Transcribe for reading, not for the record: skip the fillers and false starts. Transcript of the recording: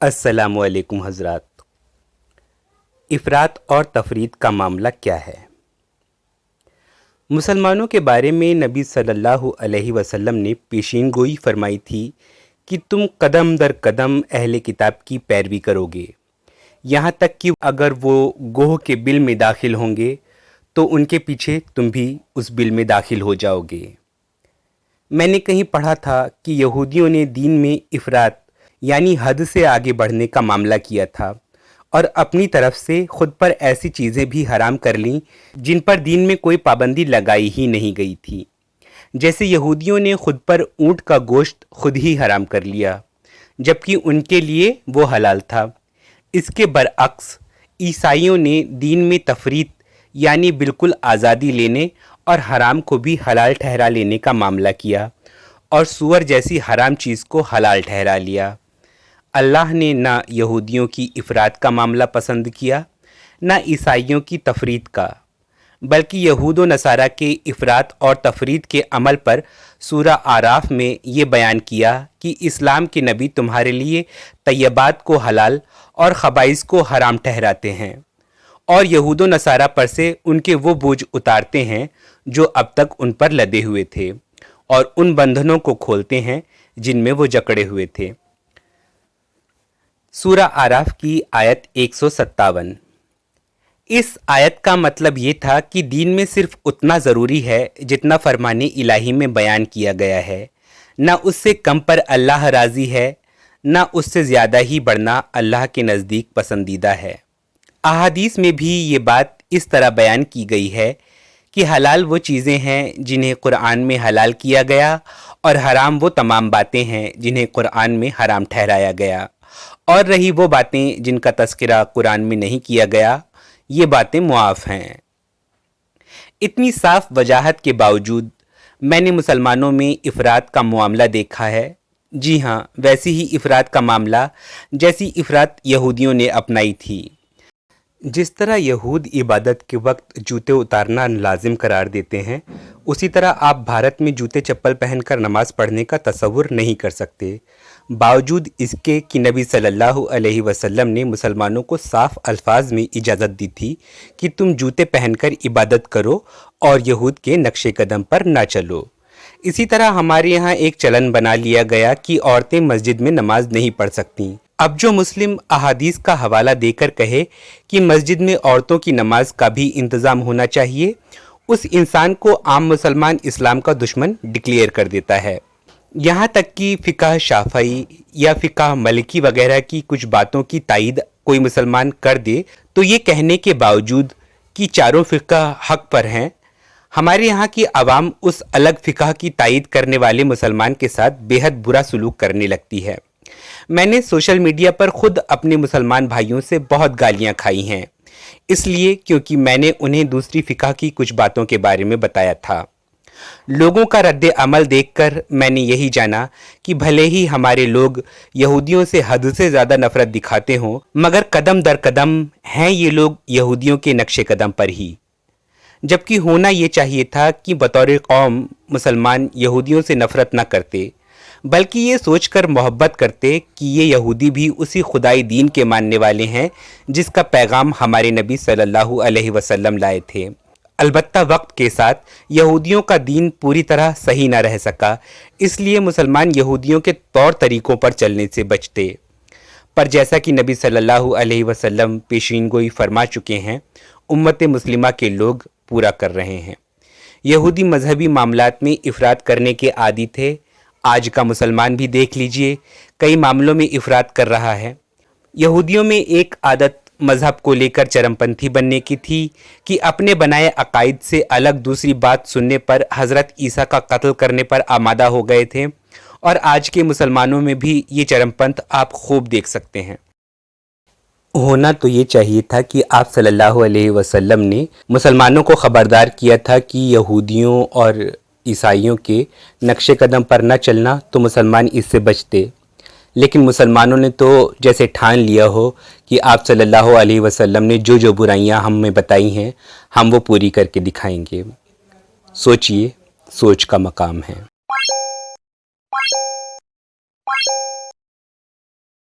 अस्सलामु अलैकुम हज़रात। इफ़रात और तफरीत का मामला क्या है? मुसलमानों के बारे में नबी सल्लल्लाहु अलैहि वसल्लम ने पेशीन गोई फरमाई थी कि तुम कदम दर कदम अहले किताब की पैरवी करोगे, यहाँ तक कि अगर वो गोह के बिल में दाखिल होंगे तो उनके पीछे तुम भी उस बिल में दाखिल हो जाओगे। मैंने कहीं पढ़ा था कि यहूदियों ने दीन में इफ़रात यानी हद से आगे बढ़ने का मामला किया था और अपनी तरफ से खुद पर ऐसी चीज़ें भी हराम कर लीं जिन पर दीन में कोई पाबंदी लगाई ही नहीं गई थी। जैसे यहूदियों ने खुद पर ऊँट का गोश्त खुद ही हराम कर लिया जबकि उनके लिए वो हलाल था। इसके बरअक्स ईसाइयों ने दीन में तफरीत यानी बिल्कुल आज़ादी लेने और हराम को भी हलाल ठहरा लेने का मामला किया और सूअर जैसी हराम चीज़ को हलाल ठहरा लिया। अल्लाह ने ना यहूदियों की इफ़रात का मामला पसंद किया ना ईसाइयों की तफरीत का, बल्कि यहूद व नसारा के इफ़रात और तफरीत के अमल पर सूरा आराफ में ये बयान किया कि इस्लाम के नबी तुम्हारे लिए तय्यबात को हलाल और ख़बाइस को हराम ठहराते हैं और यहूद व नसारा पर से उनके वो बोझ उतारते हैं जो अब तक उन पर लदे हुए थे और उन बंधनों को खोलते हैं जिनमें वो जकड़े हुए थे। सूरा आराफ की आयत 157। इस आयत का मतलब ये था कि दीन में सिर्फ उतना ज़रूरी है जितना फरमाने इलाही में बयान किया गया है, ना उससे कम पर अल्लाह राज़ी है, ना उससे ज़्यादा ही बढ़ना अल्लाह के नज़दीक पसंदीदा है। अहादीस में भी ये बात इस तरह बयान की गई है कि हलाल वो चीज़ें हैं जिन्हें कुरान में हलाल किया गया और हराम वो तमाम बातें हैं जिन्हें कुरान में हराम ठहराया गया, और रही वो बातें जिनका तज़किरा कुरान में नहीं किया गया, ये बातें मुआफ़ हैं। इतनी साफ वजाहत के बावजूद मैंने मुसलमानों में इफ़रात का मामला देखा है। जी हाँ, वैसी ही इफ़रात का मामला जैसी इफ़रात यहूदियों ने अपनाई थी। जिस तरह यहूद इबादत के वक्त जूते उतारना लाजिम करार देते हैं, उसी तरह आप भारत में जूते चप्पल पहनकर नमाज पढ़ने का तसव्वुर नहीं कर सकते, बावजूद इसके कि नबी सल्लल्लाहु अलैहि वसल्लम ने मुसलमानों को साफ अल्फाज में इजाज़त दी थी कि तुम जूते पहनकर इबादत करो और यहूद के नक्शे कदम पर ना चलो। इसी तरह हमारे यहाँ एक चलन बना लिया गया कि औरतें मस्जिद में नमाज नहीं पढ़ सकतीं। अब जो मुस्लिम अहादीस का हवाला देकर कहे कि मस्जिद में औरतों की नमाज का भी इंतज़ाम होना चाहिए, उस इंसान को आम मुसलमान इस्लाम का दुश्मन डिक्लेयर कर देता है। यहाँ तक कि फ़िक़ह शाफ़ई या फ़िक़ह मलिकी वगैरह की कुछ बातों की तायीद कोई मुसलमान कर दे तो ये कहने के बावजूद कि चारों फ़िक़ह हक़ पर हैं, हमारे यहाँ की आवाम उस अलग फ़िक़ह की तायीद करने वाले मुसलमान के साथ बेहद बुरा सलूक करने लगती है। मैंने सोशल मीडिया पर ख़ुद अपने मुसलमान भाइयों से बहुत गालियाँ खाई हैं, इसलिए क्योंकि मैंने उन्हें दूसरी फ़िक़ह की कुछ बातों के बारे में बताया था। लोगों का रद्द अमल देखकर मैंने यही जाना कि भले ही हमारे लोग यहूदियों से हद से ज़्यादा नफ़रत दिखाते हों, मगर कदम दर कदम हैं ये लोग यहूदियों के नक्शे कदम पर ही। जबकि होना ये चाहिए था कि बतौर कौम मुसलमान यहूदियों से नफ़रत न करते, बल्कि ये सोचकर मोहब्बत करते कि ये यहूदी भी उसी खुदाई दीन के मानने वाले हैं जिसका पैगाम हमारे नबी सल्लल्लाहु अलैहि वसल्लम लाए थे। अलबत्ता वक्त के साथ यहूदियों का दीन पूरी तरह सही न रह सका, इसलिए मुसलमान यहूदियों के तौर तरीक़ों पर चलने से बचते। पर जैसा कि नबी सल्लल्लाहु अलैहि वसल्लम पेशीन गोई फरमा चुके हैं, उम्मत मुस्लिमा के लोग पूरा कर रहे हैं। यहूदी मजहबी मामलात में इफ़रात करने के आदी थे। आज का मुसलमान भी देख लीजिए, कई मामलों में इफ़रात कर रहा है। यहूदियों में एक आदत मज़हब को लेकर चरमपंथी बनने की थी कि अपने बनाए अकायद से अलग दूसरी बात सुनने पर हज़रत ईसा का कत्ल करने पर आमादा हो गए थे, और आज के मुसलमानों में भी ये चरमपंथ आप खूब देख सकते हैं। होना तो ये चाहिए था कि आप सल्लल्लाहु अलैहि वसल्लम ने मुसलमानों को ख़बरदार किया था कि यहूदियों और ईसाइयों के नक्शे कदम पर न चलना, तो मुसलमान इससे बचते। लेकिन मुसलमानों ने तो जैसे ठान लिया हो कि आप सल्लल्लाहु अलैहि वसल्लम ने जो जो बुराइयां हमें बताई हैं, हम वो पूरी करके दिखाएंगे। सोचिए, सोच का मकाम है।